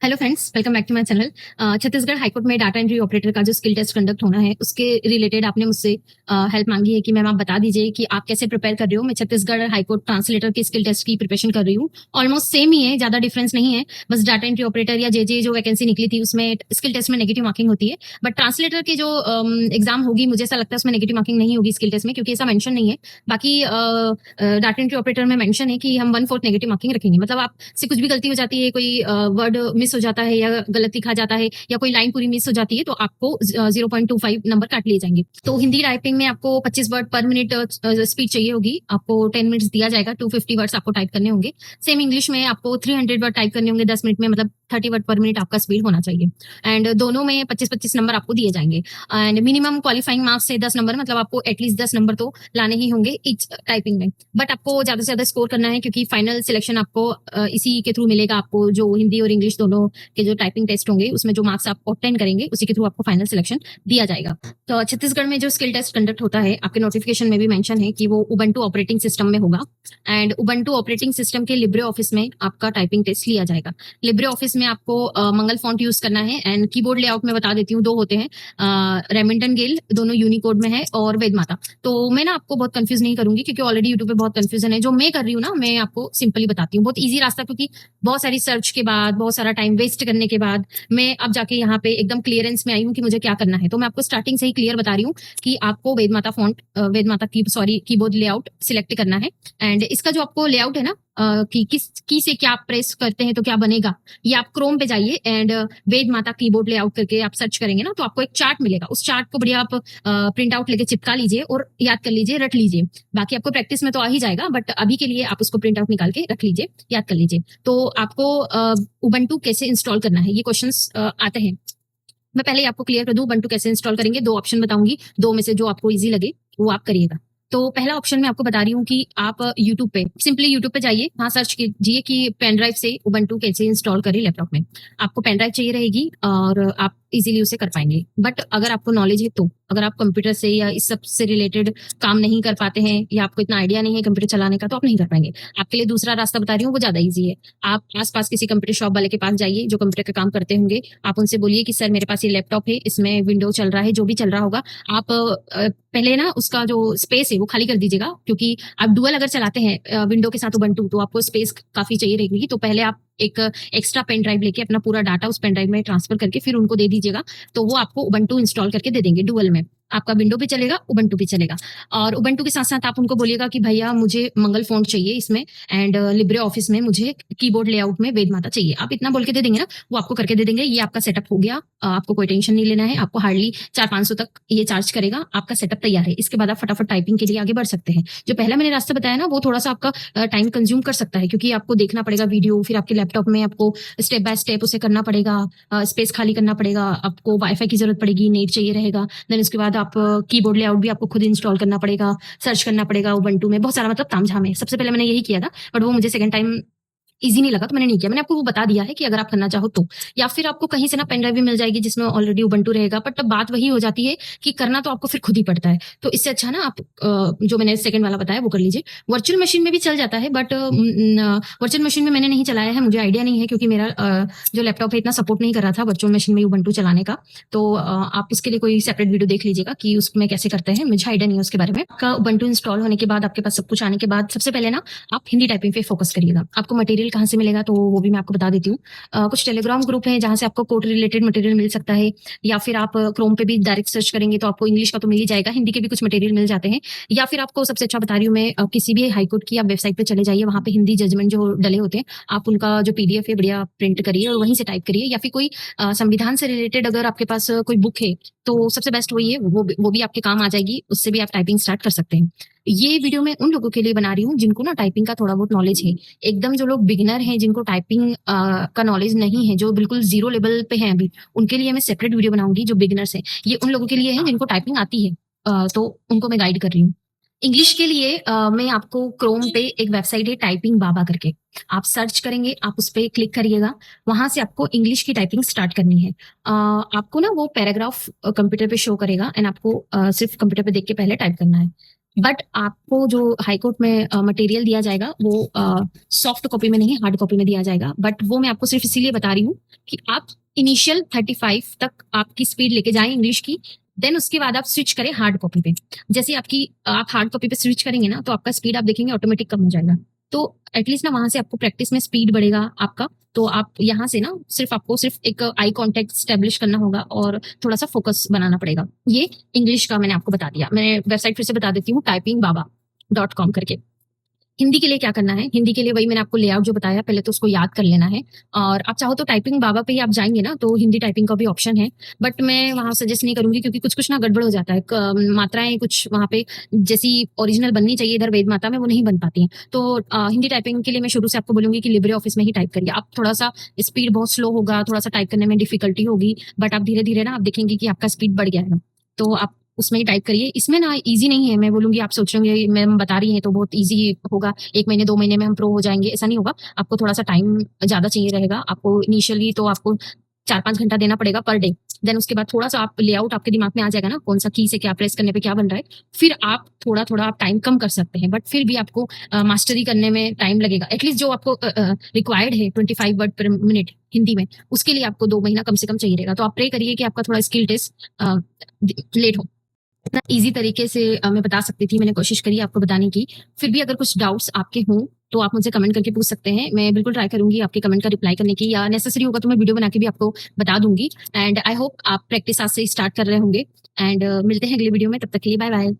Hello friends, welcome back to my channel. Chhattisgarh high court में data entry operator का जो skill test conduct होना है उसके रिलेटेड आपने मुझसे हेल्प मांगी है कि मैम आप बता दीजिए कि आप कैसे प्रिपेयर कर रहे हो। मैं छत्तीसगढ़ हाईकोर्ट ट्रांसलेटर के स्किल टेस्ट की प्रिपरेशन कर रही हूँ। ऑलमोस्ट सेम ही है, ज्यादा डिफरेंस नहीं है। बस डाटा एंट्री ऑपरेटर या जे जो वैकेंसी निकली थी उसमें स्किल टेस्ट में नेगेटिव मार्किंग होती है, बट ट्रांसलेटर की जो एग्जाम होगी मुझे ऐसा लगता है उसमें नेगेटिव मार्किंग नहीं होगी स्किल टेस्ट में, क्योंकि ऐसा मेंशन नहीं है। बाकी डाटा एंट्री ऑपरेटर में मेंशन है कि हम 1/4 नेगेटिव मार्किंग रखेंगे। मतलब आपसे कुछ भी गलती हो जाती है, कोई वर्ड मिस हो जाता है या गलत लिखा जाता है या कोई लाइन पूरी मिस हो जाती है तो आपको 0.25 नंबर काट लिए जाएंगे। तो हिंदी टाइपिंग में आपको 25 वर्ड पर मिनट स्पीड चाहिए होगी। आपको 10 मिनट्स दिया जाएगा, 250 वर्ड्स आपको टाइप करने होंगे। सेम इंग्लिश में आपको 300 वर्ड टाइप करने होंगे 10 मिनट में, मतलब 30 वर्ड पर मिनट आपका स्पीड होना चाहिए। एंड दोनों में 25-25 नंबर आपको दिए जाएंगे। एंड मिनिमम क्वालिफाइंग मार्क्स से 10 नंबर, मतलब आपको एटलीस्ट 10 नंबर तो लाने ही होंगे ईच टाइपिंग में। बट आपको ज्यादा से ज्यादा स्कोर करना है, क्योंकि फाइनल सिलेक्शन आपको इसी के थ्रू मिलेगा। आपको जो हिंदी और इंग्लिश दोनों के जो टाइपिंग टेस्ट होंगे उसमें जो मार्क्स आप ऑब्टेन करेंगे उसी के थ्रू आपको फाइनल सिलेक्शन दिया जाएगा। तो छत्तीसगढ़ में जो स्किल टेस्ट कंडक्ट होता है, आपके नोटिफिकेशन में भी मेंशन है कि वो उबंटू ऑपरेटिंग सिस्टम में होगा। एंड उबंटू ऑपरेटिंग सिस्टम के लिब्रे ऑफिस में आपका टाइपिंग टेस्ट लिया जाएगा। लिब्रे ऑफिस में आपको मंगल फॉन्ट यूज करना है। एंड कीबोर्ड लेआउट में बता देती हूँ, दो होते हैं, रेमिंटन गेल, दोनों यूनिकोड में है, और वेद माता। तो मैं ना आपको बहुत कंफ्यूज नहीं करूंगी, क्योंकि ऑलरेडी यूट्यूब पे बहुत कंफ्यूजन है। जो मैं कर रही हूँ ना, मैं आपको सिंपली बताती हूँ, बहुत ईजी रास्ता, क्योंकि बहुत सारी सर्च के बाद, बहुत सारा टाइम वेस्ट करने के बाद मैं अब जाके यहाँ पे एकदम क्लियरेंस में आई हूँ कि मुझे क्या करना है। तो मैं आपको स्टार्टिंग से ही क्लियर बता रही हूँ कि आपको वेद माता फॉन्ट, वेद माता की कीबोर्ड लेआउट सिलेक्ट करना है। एंड इसका जो आपको लेआउट है ना, कि किस की से क्या प्रेस करते हैं तो क्या बनेगा, ये आप क्रोम पे जाइए एंड वेद माता कीबोर्ड लेआउट करके आप सर्च करेंगे ना, तो आपको एक चार्ट मिलेगा। उस चार्ट को बढ़िया आप प्रिंट आउट लेके चिपका लीजिए और याद कर लीजिए, रट लीजिए। बाकी आपको प्रैक्टिस में तो आ ही जाएगा, बट अभी के लिए आप उसको प्रिंट आउट निकाल के रख लीजिए, याद कर लीजिए। तो आपको उबंटू कैसे इंस्टॉल करना है, ये क्वेश्चंस आते हैं। मैं पहले ही आपको क्लियर कर दूं, उबंटू कैसे इंस्टॉल करेंगे। दो ऑप्शन बताऊंगी, दो में से जो आपको इजी लगे वो आप करिएगा। तो पहला ऑप्शन मैं आपको बता रही हूँ कि आप यूट्यूब पे, सिंपली यूट्यूब पे जाइए, वहां सर्च कीजिए कि पेन ड्राइव से उबंटू कैसे इंस्टॉल करें लैपटॉप में। आपको पेन ड्राइव चाहिए रहेगी और आप इजीली उसे कर पाएंगे। बट अगर आपको नॉलेज है तो, अगर आप कंप्यूटर से या इस सब से रिलेटेड काम नहीं कर पाते हैं या आपको इतना आइडिया नहीं है कंप्यूटर चलाने का, तो आप नहीं कर पाएंगे। आपके लिए दूसरा रास्ता बता रही हूँ, वो ज्यादा ईजी है। आप आसपास किसी कंप्यूटर शॉप वाले के पास जाइए जो कंप्यूटर का काम करते होंगे। आप उनसे बोलिए कि सर मेरे पास ये लैपटॉप है, इसमें विंडो चल रहा है, जो भी चल रहा होगा। आप पहले ना उसका जो स्पेस है वो खाली कर दीजिएगा, क्योंकि आप डुअल अगर चलाते हैं विंडो के साथ उबंटू, तो आपको स्पेस काफी चाहिए रहेगी। तो पहले आप एक एक्स्ट्रा पेन ड्राइव लेके अपना पूरा डाटा उस पेन ड्राइव में ट्रांसफर करके फिर उनको दे दीजिएगा, तो वो आपको उबंटू इंस्टॉल करके दे देंगे डुअल में। आपका विंडो भी चलेगा, उबंटू भी चलेगा। और उबंटू के साथ साथ आप उनको बोलिएगा कि भैया मुझे मंगल फॉन्ट चाहिए इसमें, एंड लिब्रे ऑफिस में मुझे कीबोर्ड लेआउट में वेद माता चाहिए। आप इतना बोल के दे देंगे ना, वो आपको करके दे देंगे। ये आपका सेटअप हो गया, आपको कोई टेंशन नहीं लेना है। आपको हार्डली 400-500 तक ये चार्ज करेगा, आपका सेटअप तैयार है। इसके बाद आप फटाफट टाइपिंग के लिए आगे बढ़ सकते हैं। जो पहला मैंने रास्ता बताया ना, वो थोड़ा सा आपका टाइम कंज्यूम कर सकता है, क्योंकि आपको देखना पड़ेगा वीडियो, फिर आपके लैपटॉप में आपको स्टेप बाय स्टेप उसे करना पड़ेगा, स्पेस खाली करना पड़ेगा, आपको वाईफाई की जरूरत पड़ेगी, नेट चाहिए रहेगा। देन उसके बाद आप कीबोर्ड लेआउट भी आपको खुद इंस्टॉल करना पड़ेगा, सर्च करना पड़ेगा उबंटू में, बहुत सारा मतलब तामझाम है। सबसे पहले मैंने यही किया था, बट वो मुझे सेकंड टाइम इजी नहीं लगा तो मैंने नहीं किया। मैंने आपको वो बता दिया है कि अगर आप करना चाहो तो, या फिर आपको कहीं से ना पेन ड्राइव भी मिल जाएगी जिसमें ऑलरेडी उबंटू रहेगा। बट तब बात वही हो जाती है कि करना तो आपको फिर खुद ही पड़ता है। तो इससे अच्छा ना आप जो मैंने सेकंड वाला बताया वो कर लीजिए। वर्चुअल मशीन में भी चल जाता है, बट वर्चुअल मशीन में मैंने नहीं चलाया है, मुझे आइडिया नहीं है, क्योंकि मेरा जो लैपटॉप है इतना सपोर्ट नहीं कर रहा था वर्चुअल मशीन में उबंटू चलाने का। तो आप इसके लिए कोई सेपरेट वीडियो देख लीजिएगा कि उसमें कैसे करते हैं, मुझे आइडिया नहीं है उसके बारे में। आपका उबंटू इंस्टॉल होने के बाद, आपके पास सब कुछ आने के बाद, सबसे पहले ना आप हिंदी टाइपिंग पे फोकस करिएगा। आपको मटेरियल कहाँ से मिलेगा तो वो भी मैं आपको बता देती हूँ। कुछ टेलीग्राम ग्रुप है जहाँ से आपको कोर्ट रिलेटेड मटेरियल मिल सकता है, या फिर आप क्रोम पे भी डायरेक्ट सर्च करेंगे तो आपको इंग्लिश का तो मिल ही जाएगा, हिंदी के भी कुछ मटेरियल मिल जाते हैं। या फिर आपको सबसे अच्छा बता रही हूँ मैं, किसी भी हाईकोर्ट की आप वेबसाइट पे चले जाइए, वहाँ पे हिंदी जजमेंट जो डले होते हैं, आप उनका जो पीडीएफ है बढ़िया प्रिंट करिए और वहीं से टाइप करिए। या फिर कोई संविधान से रिलेटेड अगर आपके पास कोई बुक है तो सबसे बेस्ट वही है, वो भी आपके काम आ जाएगी, उससे भी आप टाइपिंग स्टार्ट कर सकते हैं। ये वीडियो मैं उन लोगों के लिए बना रही हूँ जिनको ना टाइपिंग का थोड़ा बहुत नॉलेज है। एकदम जो लोग बिगिनर हैं, जिनको टाइपिंग का नॉलेज नहीं है, जो बिल्कुल जीरो लेवल पे हैं अभी, उनके लिए मैं सेपरेट वीडियो बनाऊंगी। जो बिगिनर्स हैं, ये उन लोगों के लिए है जिनको टाइपिंग आती है, तो उनको मैं गाइड कर रही हूँ। इंग्लिश के लिए मैं आपको क्रोम पे एक वेबसाइट है टाइपिंग बाबा करके, आप सर्च करेंगे, आप उस पर क्लिक करिएगा, वहां से आपको इंग्लिश की टाइपिंग स्टार्ट करनी है। आपको ना वो पैराग्राफ कंप्यूटर पे शो करेगा, एंड आपको सिर्फ कंप्यूटर पे देख के पहले टाइप करना है। बट आपको जो हाई कोर्ट में मटेरियल दिया जाएगा वो सॉफ्ट कॉपी में नहीं, हार्ड कॉपी में दिया जाएगा। बट वो मैं आपको सिर्फ इसीलिए बता रही हूँ कि आप इनिशियल 35 तक आपकी स्पीड लेके जाएं इंग्लिश की, देन उसके बाद आप स्विच करें हार्ड कॉपी पे। जैसे आपकी आप हार्ड कॉपी पे स्विच करेंगे ना, तो आपका स्पीड आप देखेंगे ऑटोमेटिक कम हो जाएगा। तो एटलीस्ट ना वहां से आपको प्रैक्टिस में स्पीड बढ़ेगा आपका। तो आप यहाँ से ना सिर्फ आपको सिर्फ एक आई कांटेक्ट स्टेब्लिश करना होगा और थोड़ा सा फोकस बनाना पड़ेगा। ये इंग्लिश का मैंने आपको बता दिया। मैं वेबसाइट फिर से बता देती हूँ, typingBaba.com करके। हिंदी के लिए क्या करना है, हिंदी के लिए वही मैंने आपको लेआउट जो बताया, पहले तो उसको याद कर लेना है। और आप चाहो तो टाइपिंग बाबा पे ही आप जाएंगे ना, तो हिंदी टाइपिंग का भी ऑप्शन है। बट मैं वहां सजेस्ट नहीं करूंगी, क्योंकि कुछ कुछ ना गड़बड़ हो जाता है। मात्राएं कुछ वहां पे जैसी ओरिजिनल बननी चाहिए इधर वेद माता में, वो नहीं बन पाती हैं। तो हिंदी टाइपिंग के लिए मैं शुरू से आपको बोलूंगी कि लिब्रे ऑफिस में ही टाइप करिए। आप थोड़ा सा स्पीड बहुत स्लो होगा, थोड़ा सा टाइप करने में डिफिकल्टी होगी, बट आप धीरे धीरे ना आप देखेंगे कि आपका स्पीड बढ़ गया है। तो आप उसमें ही टाइप करिए। इसमें ना इजी नहीं है, मैं बोलूंगी आप सोचेंगे मैम बता रही हैं तो बहुत इजी होगा, 1 महीने 2 महीने में हम प्रो हो जाएंगे, ऐसा नहीं होगा। आपको थोड़ा सा टाइम ज्यादा चाहिए रहेगा। आपको इनिशियली तो आपको 4-5 घंटा देना पड़ेगा पर डे। देन उसके बाद थोड़ा सा आप लेआउट आपके दिमाग में आ जाएगा ना, कौन सा की से क्या प्रेस करने पे क्या बन रहा है। फिर आप थोड़ा थोड़ा आप टाइम कम कर सकते हैं, बट फिर भी आपको मास्टरी करने में टाइम लगेगा। एटलीस्ट जो आपको रिक्वायर्ड है 25 वर्ड पर मिनट हिंदी में, उसके लिए आपको 2 महीना कम से कम चाहिए रहेगा। तो आप प्रे करिए कि आपका थोड़ा स्किल टेस्ट लेट हो। इतना ईजी तरीके से मैं बता सकती थी, मैंने कोशिश करी आपको बताने की। फिर भी अगर कुछ डाउट्स आपके हों तो आप मुझसे कमेंट करके पूछ सकते हैं। मैं बिल्कुल ट्राई करूंगी आपके कमेंट का रिप्लाई करने की, या नेसेसरी होगा तो मैं वीडियो बना के भी आपको बता दूंगी। एंड आई होप आप प्रैक्टिस आज से स्टार्ट कर रहे होंगे। एंड मिलते हैं अगले वीडियो में, तब तक के लिए बाय बाय।